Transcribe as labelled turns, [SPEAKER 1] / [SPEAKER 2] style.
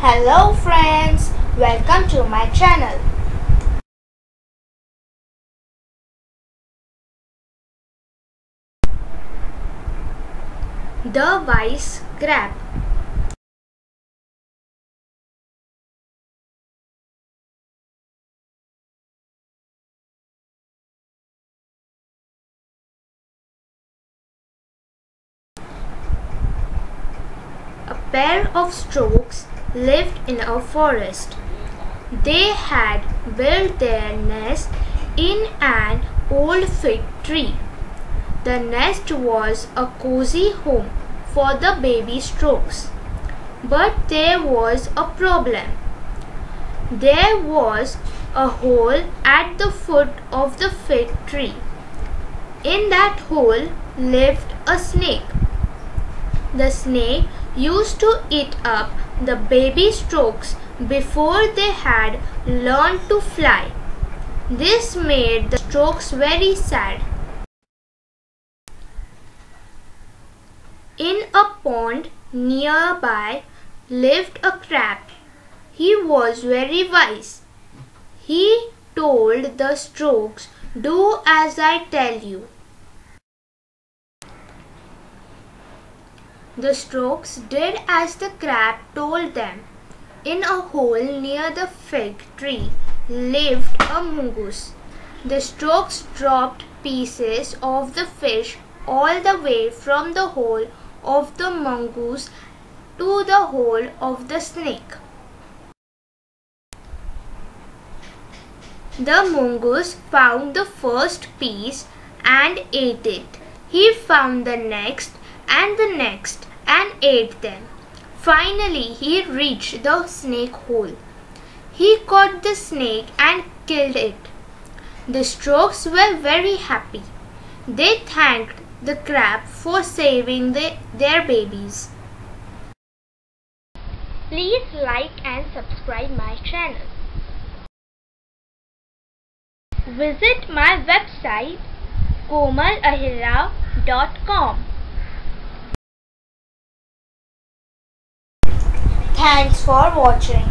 [SPEAKER 1] Hello friends, welcome to my channel. The Wise Crab. A pair of storks lived in a forest. They had built their nest in an old fig tree. The nest was a cozy home for the baby storks. But there was a problem. There was a hole at the foot of the fig tree. In that hole lived a snake. The snake used to eat up the baby storks before they had learned to fly. This made the storks very sad. In a pond nearby lived a crab. He was very wise. He told the storks, "Do as I tell you." The storks did as the crab told them. In a hole near the fig tree lived a mongoose. The storks dropped pieces of the fish all the way from the hole of the mongoose to the hole of the snake. The mongoose found the first piece and ate it. He found the next and the next and ate them. Finally, he reached the snake hole. He caught the snake and killed it. The storks were very happy. They thanked the crab for saving their babies. Please like and subscribe my channel. Visit my website komalahirrao.com. Thanks for watching.